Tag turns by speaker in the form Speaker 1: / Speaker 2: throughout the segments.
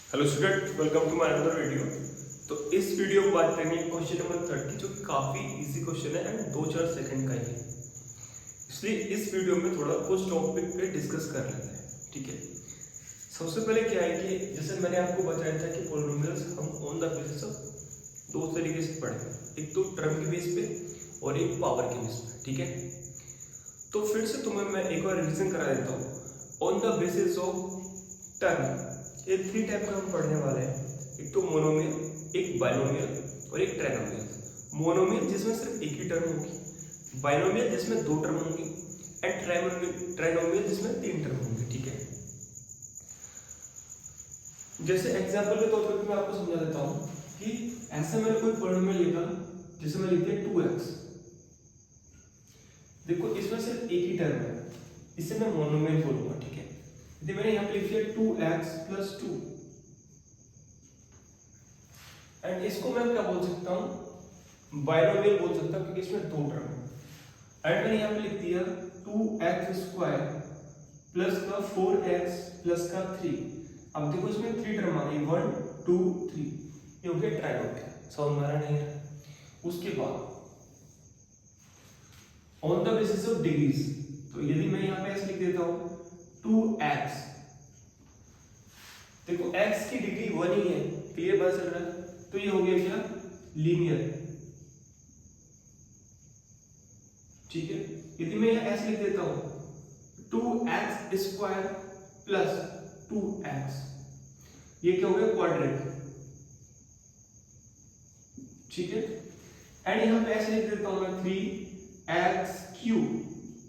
Speaker 1: Hello student, welcome to my another video. तो इस video में बात करेंगे क्वेश्चन नंबर 30 जो काफ़ी इजी क्वेश्चन है एंड 2-4 सेकंड का ही है। इसलिए इस वीडियो में थोड़ा कुछ टॉपिक पे डिस्कस कर लेते हैं। ठीक है, सबसे पहले क्या है कि जैसे मैंने आपको बताया था कि पॉलिनोमियल्स हम ऑन द बेसिस ऑफ दो तरीके से पढ़ेंगे, एक तो टर्म के बेस पे और एक पावर के बेस पे। ठीक है, तो फिर से तुम्हें मैं एक बार रिविजन करा देता हूँ। On the basis of term ये 3 टाइप का हम पढ़ने वाले हैं, एक तो मोनोमियल, एक बाइनोमियल और एक ट्राइनोमियल। मोनोमियल जिसमें सिर्फ एक ही टर्म होगी, बाइनोमियल जिसमें 2 टर्म होंगी एंड ट्राइनोमियल जिसमें 3 टर्म होंगे। ठीक है, जैसे एग्जांपल के तौर पर मैं आपको समझा देता हूँ कि ऐसे मैंने कोई पॉलिनोमियल लिखा जिसे मैं लिख दिया 2x। देखो इसमें सिर्फ एक ही टर्म है, इसे मैं मोनोमियल बोलूंगा। ठीक है, यदि मैंने यहाँ पे लिख दिया 2x + 2 एंड इसको मैं क्या बोल सकता हूँ, बाइनोमियल बोल सकता हूँ क्योंकि इसमें 2 टर्म है। एंड मैंने यहाँ पे लिख दिया 2x² प्लस का 4x प्लस का 3। अब देखो इसमें 3 टर्म आ गई, 1 2 3, ये हो गया ट्राइनोमियल। समझ में आ रहा नहीं है? उसके बाद on the basis of degrees, तो यदि मैं यहाँ पे ऐसे लिख देता हूँ 2x, देखो x की डिग्री 1 ही है, क्लियर पता चल रहा है? तो ये हो गया क्या, लीनियर। ठीक है, यदि मैं यहाँ ऐसे लिख देता हूँ 2x² प्लस 2x, ये क्या हो गया, क्वाड्रेटिक। ठीक है, एंड यहाँ पे ऐसे लिख देता हूँ मैं 3x³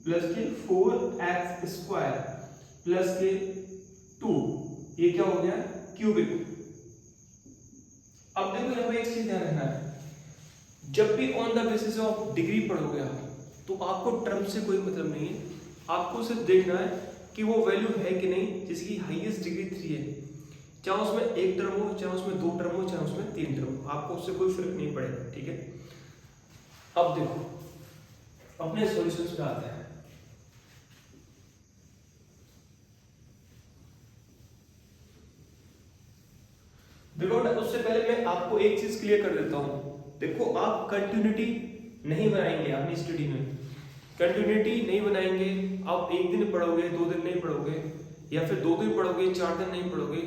Speaker 1: प्लस के 4x² प्लस के 2, ये क्या हो गया, क्यूबिक। अब देखो यहाँ पे एक चीज ध्यान रखना है, जब भी on the basis of degree पढ़ोगे आप, तो आपको टर्म से कोई मतलब नहीं है, आपको सिर्फ देखना है कि वो वैल्यू है कि नहीं जिसकी हाईएस्ट डिग्री 3 है। चाहे उसमें 1 टर्म हो, चाहे उसमें 2 टर्म हो, चाहे उसमें 3 टर्म हो, आपको उससे कोई फर्क नहीं पड़ेगा। ठीक है, अब देखो अपने सॉल्यूशंस पे आते हैं। देखो उससे पहले मैं आपको एक चीज क्लियर कर देता हूं। देखो आप कंटिन्यूटी नहीं बनाएंगे अपनी स्टडी में, कंटिन्यूटी नहीं बनाएंगे। आप एक दिन पढ़ोगे, 2 दिन नहीं पढ़ोगे, या फिर 2 दिन पढ़ोगे, 4 दिन नहीं पढ़ोगे,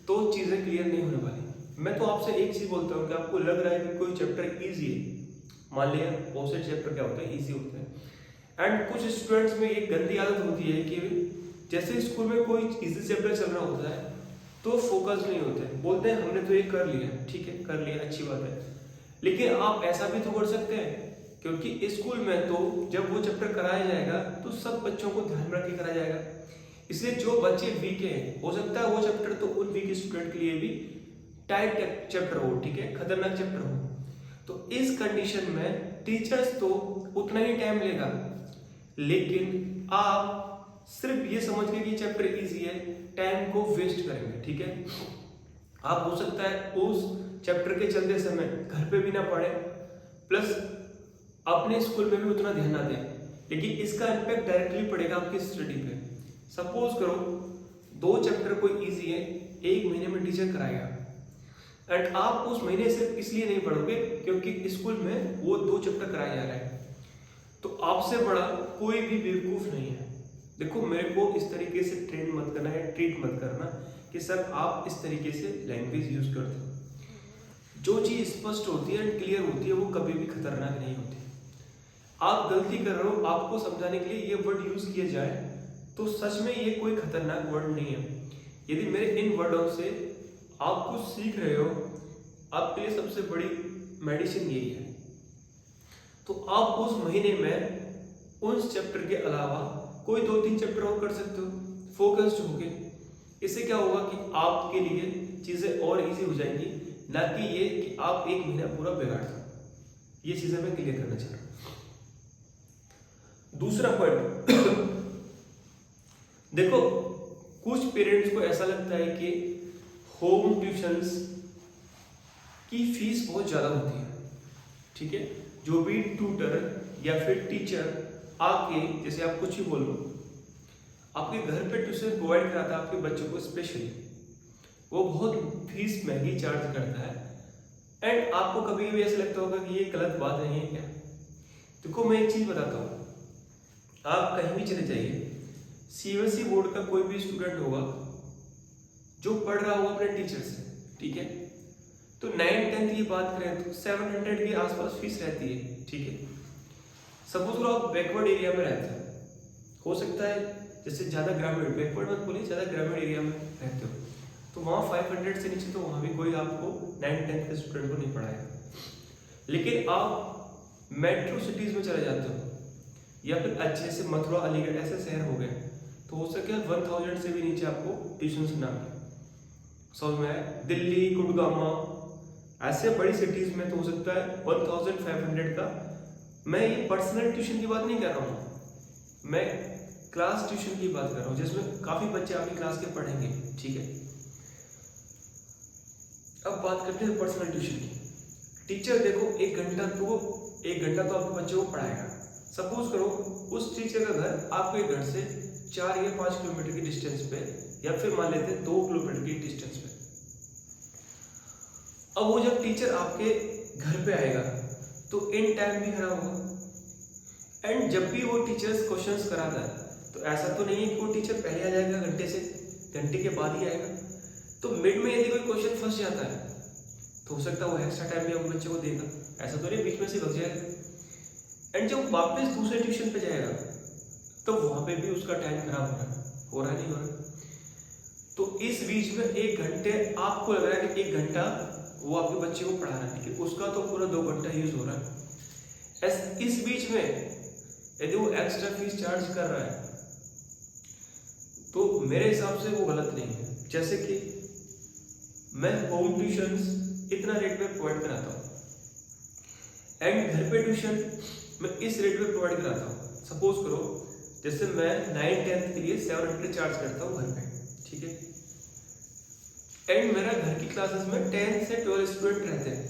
Speaker 1: तो चीजें क्लियर नहीं होने वाली। मैं तो आपसे एक चीज बोलता हूँ कि आपको लग रहा है कि कोई चैप्टर इजी है, मान लिया बहुत से चैप्टर क्या होता है, इजी होते हैं। एंड कुछ स्टूडेंट्स में एक गंदी आदत होती है कि जैसे स्कूल में कोई इजी चैप्टर चल रहा होता है तो फोकस नहीं होते, बोलते हैं हमने तो ये कर लिया। ठीक है, कर लिया, अच्छी बात है, लेकिन आप ऐसा भी तो कर सकते हैं, क्योंकि स्कूल में तो जब वो चैप्टर कराया जाएगा तो सब बच्चों को ध्यान में रख के कराया जाएगा। इसलिए जो बच्चे वीक हैं, हो सकता है वो चैप्टर तो उन वीक स्टूडेंट के लिए भी टाइट चैप्टर हो, ठीक है, खतरनाक चैप्टर हो। तो इस कंडीशन में टीचर्स तो उतना ही टाइम लेगा, लेकिन आप सिर्फ ये समझ के कि चैप्टर इजी है, टाइम को वेस्ट करेंगे। ठीक है, आप हो सकता है उस चैप्टर के चलते समय घर पे भी ना पढ़े, प्लस अपने स्कूल में भी उतना ध्यान ना दें, लेकिन इसका इम्पैक्ट डायरेक्टली पड़ेगा आपकी स्टडी पे। सपोज करो 2 चैप्टर कोई इजी है, 1 महीने में टीचर कराएगा, एंड आप उस महीने सिर्फ इसलिए नहीं पढ़ोगे क्योंकि स्कूल में वो 2 चैप्टर कराया जा रहा है, तो आपसे बड़ा कोई भी बेवकूफ नहीं है। देखो मेरे को इस तरीके से ट्रेन मत करना है, ट्रीट मत करना कि सर आप इस तरीके से लैंग्वेज यूज करते हो। जो चीज स्पष्ट होती है एंड क्लियर होती है वो कभी भी खतरनाक नहीं होती। आप गलती कर रहे हो, आपको समझाने के लिए ये वर्ड यूज किए जाए तो सच में ये कोई खतरनाक वर्ड नहीं है। यदि मेरे इन वर्डों से आप कुछ सीख रहे हो, आपके लिए सबसे बड़ी मेडिसिन यही है। तो आप उस महीने में उस चैप्टर के अलावा कोई 2-3 चैप्टर और कर सकते हो, फोकस्ड होके। इससे क्या होगा कि आपके लिए चीजें और इजी हो जाएंगी, ना कि ये कि आप 1 महीना पूरा बिगाड़ दो। ये चीजें मैं क्लियर करना चाह रहा हूं। दूसरा पॉइंट देखो कुछ पेरेंट्स को ऐसा लगता है कि होम ट्यूशंस की फीस बहुत ज्यादा होती है। ठीक है, जो भी ट्यूटर या फिर टीचर आके, जैसे आप कुछ ही बोलो, आपके घर पे ट्यूशन प्रोवाइड कराता है आपके बच्चों को स्पेशली, वो बहुत फीस महंगी चार्ज करता है। एंड आपको कभी भी ऐसा लगता होगा कि ये गलत बात नहीं है क्या? देखो मैं एक चीज बताता हूँ, आप कहीं भी चले जाइए, सीबीएसई बोर्ड का कोई भी स्टूडेंट होगा जो पढ़ रहा होगा अपने टीचर से, ठीक है, तो 9th-10th की बात करें तो 700 के आसपास फीस रहती है, ठीक है। सपोज करो आप बैकवर्ड एरिया में रहते हो सकता है जैसे ज़्यादा ग्रामीण, बैकवर्ड मत बोलिए, ज़्यादा ग्रामीण एरिया में रहते हो, तो वहाँ 500 से नीचे तो वहाँ भी कोई आपको 9th-10th के स्टूडेंट को नहीं पढ़ाएगा। लेकिन आप मेट्रो सिटीज़ में चले जाते हो या फिर अच्छे से मथुरा, अलीगढ़ ऐसे शहर हो गए, तो हो सके 1000 से भी नीचे आपको ट्यूशन ना मिले। समझ में आया? दिल्ली, गुड़गांव ऐसे बड़ी सिटीज में तो हो सकता है 1500 का। मैं ये पर्सनल ट्यूशन की बात नहीं कर रहा हूँ, मैं क्लास ट्यूशन की बात कर रहा हूँ जिसमें काफी बच्चे आपकी क्लास के पढ़ेंगे, ठीक है। अब बात करते हैं पर्सनल ट्यूशन की। टीचर देखो एक घंटा तो आपके बच्चे को पढ़ाएगा। सपोज करो उस टीचर का घर आपके घर से 4 या 5 किलोमीटर की डिस्टेंस पे, या फिर मान लेते हैं 2 किलोमीटर की डिस्टेंस पे। अब वो जब टीचर आपके घर पे आएगा तो इन टाइम भी खड़ा होगा। एंड जब भी वो टीचर्स क्वेश्चंस कराता है तो ऐसा तो नहीं है कि वो टीचर पहले आ जाएगा, घंटे के बाद ही आएगा। तो मिड में यदि कोई क्वेश्चन फंस जाता है तो हो सकता है वो एक्स्ट्रा टाइम भी अपने बच्चे को देगा, ऐसा तो नहीं बीच में से भग जाएगा। एंड जब वापस दूसरे ट्यूशन पे जाएगा तो वहां पे भी उसका टाइम खराब हो रहा नहीं हो रहा। तो इस बीच में 1 घंटे आपको लग रहा है कि 1 घंटा वो आपके बच्चे को पढ़ा रहा है, लेकिन उसका तो पूरा 2 घंटा यूज हो रहा है। इस बीच में यदि वो एक्स्ट्रा फीस चार्ज कर रहा है तो मेरे हिसाब से वो गलत नहीं है। जैसे कि मैं होम ट्यूशंस इतना रेट पे प्रोवाइड कराता हूँ एंड घर पे ट्यूशन मैं इस रेट पे प्रोवाइड कराता हूँ। सपोज करो जैसे मैं 9th-10th के लिए 700 चार्ज करता हूँ घर पे, ठीक है। एंड मेरा घर की क्लासेस में 10 से 12 स्टूडेंट रहते हैं,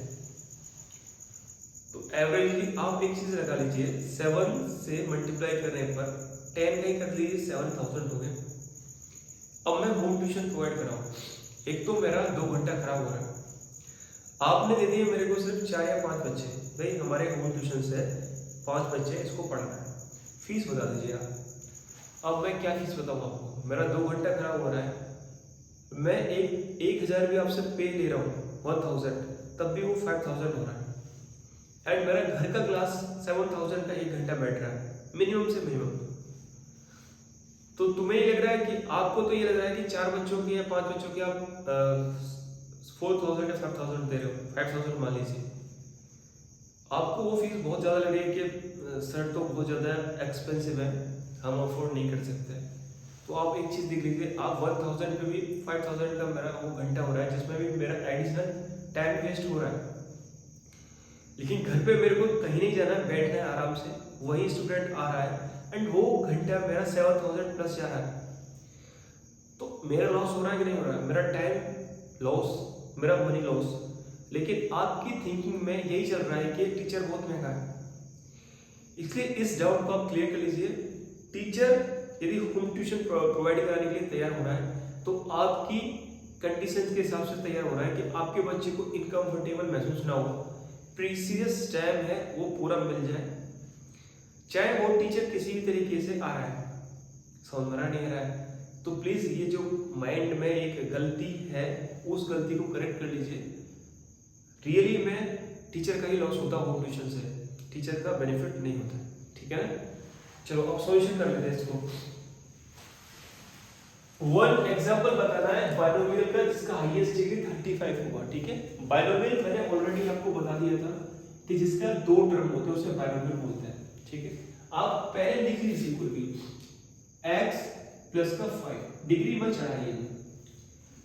Speaker 1: तो एवरेजली आप एक चीज लगा लीजिए, 7 से मल्टीप्लाई करने पर 10 नहीं कर लीजिए 7000 हो गए। अब मैं होम ट्यूशन प्रोवाइड कर रहा हूँ, एक तो मेरा 2 घंटा खराब हो रहा है, आपने दे दिए मेरे को सिर्फ 4 या 5 बच्चे, भाई हमारे होम ट्यूशन से 5 बच्चे इसको पढ़ाना है, फीस बता दीजिए आप। अब मैं क्या फीस बताऊँ आपको, मेरा 2 घंटा खराब हो रहा है, मैं 1000 भी आपसे पे ले रहा हूँ 1000, तब भी वो 5000 हो रहा है। एंड मेरा घर का क्लास 7000 का 1 घंटा बैठ रहा है मिनिमम से मिनिमम। तो तुम्हें ये लग रहा है कि आपको तो ये लग रहा है कि 4 बच्चों की या 5 बच्चों की आप 4000 या 5000 दे रहे हो, 5000 मान लीजिए, आपको वो फीस बहुत ज़्यादा लग रही है कि सर तो बहुत ज़्यादा एक्सपेंसिव है, हम अफोर्ड नहीं कर सकते। तो आप एक चीज़ देख लीजिए, आप 1000 पे भी 5000 का मेरा वो घंटा हो रहा है जिसमें भी मेरा एडिशनल टाइम वेस्ट हो रहा है। लेकिन घर पे मेरे को कहीं नहीं जाना है, बैठना है आराम से, वही स्टूडेंट आ रहा है एंड वो घंटा मेरा 7000 प्लस जा रहा है। तो मेरा लॉस हो रहा है कि नहीं हो रहा है? मेरा टाइम लॉस, मेरा मनी लॉस। लेकिन आपकी थिंकिंग में यही चल रहा है कि टीचर बहुत महंगा है, इसलिए इस डाउट को आप क्लियर कर लीजिए। टीचर यदि होम ट्यूशन प्रोवाइड कराने के लिए तैयार हो रहा है तो आपकी कंडीशन के हिसाब से तैयार हो रहा है कि आपके बच्चे को इनकम्फर्टेबल महसूस ना हो, प्रीसियस टाइम है वो पूरा मिल जाए, चाहे वो टीचर किसी भी तरीके से आ रहा है, समझ में नहीं आ रहा है तो प्लीज ये जो माइंड में एक गलती है उस गलती को करेक्ट कर लीजिए। रियली में टीचर का ही लॉस होता है होम ट्यूशन से, टीचर का बेनिफिट नहीं होता, ठीक है ना। चलो अब सॉल्यूशन कर लेते हैं इसको। वन एग्जांपल बताना है बाइनोमियल का जिसका हाईएस्ट डिग्री 35 होगा, ठीक है। बाइनोमियल मैंने ऑलरेडी आपको बता दिया था कि जिसका 2 टर्म होते हैं उसे बाइनोमियल बोलते हैं, ठीक है। आप पहले लिख लीजिए कोई भी x प्लस का 5 डिग्री में चढ़ाइए,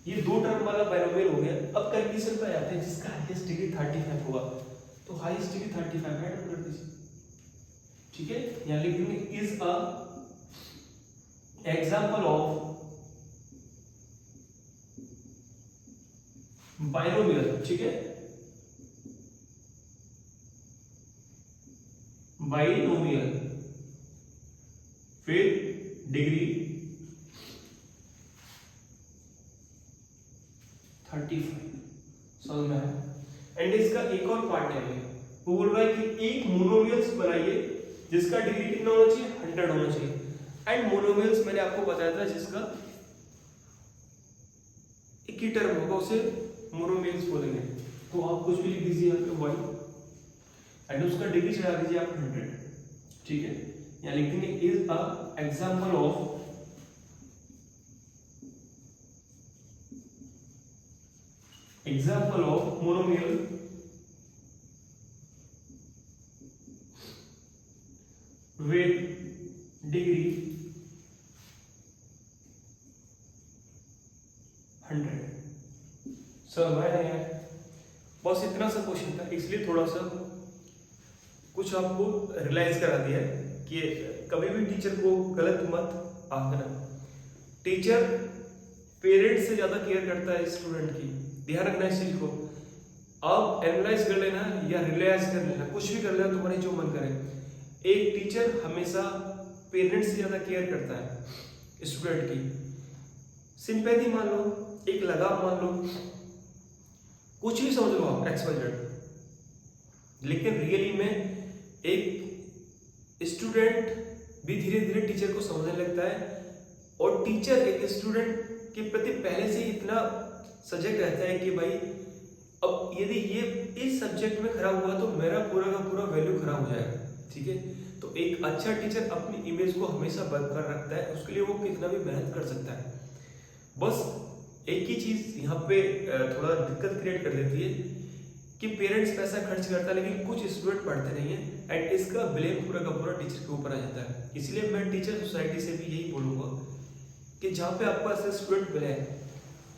Speaker 1: ये 2 टर्म वाला बाइनोमियल हो गया। अब कंडीशन पे आते हैं जिसका हाईएस्ट डिग्री 35 होगा, तो हाईएस्ट डिग्री 35 ऐड कर दीजिए, ठीक है। यहां लिख देंगे is a example of binomial, ठीक है, बाइनोमियल फिर डिग्री 35 समझ में आया। एंड इसका एक और पार्ट है, वो बोल रहा है कि एक मोनोमियल्स बनाइए जिसका डिग्री कितना होना चाहिए, 100 होना चाहिए। एंड मोनोमियल्स मैंने आपको बताया था जिसका एक ही टर्म होगा उसे मोनोमियल्स बोलेंगे। तो आप कुछ भी लिख दीजिए यहाँ पे y एंड उसका डिग्री चढ़ा दीजिए आप 100, ठीक है। यहाँ लिख देंगे is a example of monomial with degree 100। Sir मैंने बस इतना सा क्वेश्चन था, इसलिए थोड़ा सा कुछ आपको रियलाइज करा दिया कि कभी भी टीचर को गलत मत आंकना। टीचर पेरेंट्स से ज्यादा केयर करता है स्टूडेंट की, ध्यान रखना इस चीज को। आप एनालाइज कर लेना या रियलाइज कर लेना, कुछ भी कर लेना, तुम्हारी जो मन करे। एक टीचर हमेशा पेरेंट्स से ज्यादा केयर करता है स्टूडेंट की। सिंपैथी मान लो, एक लगाव मान लो, कुछ भी समझ लो आप XYZ। लेकिन रियली में एक स्टूडेंट भी धीरे धीरे टीचर को समझने लगता है, और टीचर एक स्टूडेंट के प्रति पहले से ही इतना सजग रहता है कि भाई अब यदि ये इस सब्जेक्ट में खराब हुआ तो मेरा पूरा का पूरा वैल्यू खराब हो जाएगा, ठीक है। तो एक अच्छा टीचर अपनी इमेज को हमेशा बरकरार रखता है, उसके लिए वो कितना भी मेहनत कर सकता है। बस एक ही चीज यहाँ पे थोड़ा दिक्कत क्रिएट कर देती है कि पेरेंट्स पैसा खर्च करता है लेकिन कुछ स्टूडेंट पढ़ते नहीं है, एंड इसका ब्लेम पूरा का पूरा टीचर के ऊपर आ जाता है। इसलिए मैं टीचर सोसाइटी से भी यही बोलूंगा कि जहाँ पे आपको ऐसे स्टूडेंट मिले हैं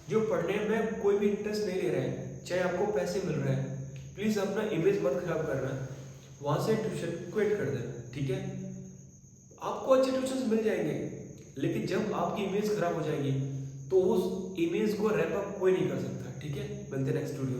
Speaker 1: जो पढ़ने में कोई भी इंटरेस्ट नहीं ले रहे हैं, चाहे आपको पैसे मिल रहे हैं, प्लीज अपना इमेज मत खराब करना, वहां से ट्यूशन क्विट कर देना, ठीक है। आपको अच्छे ट्यूशन मिल जाएंगे, लेकिन जब आपकी इमेज खराब हो जाएगी तो उस इमेज को रैप अप कोई नहीं कर सकता, ठीक है। मिलते हैं नेक्स्ट वीडियो।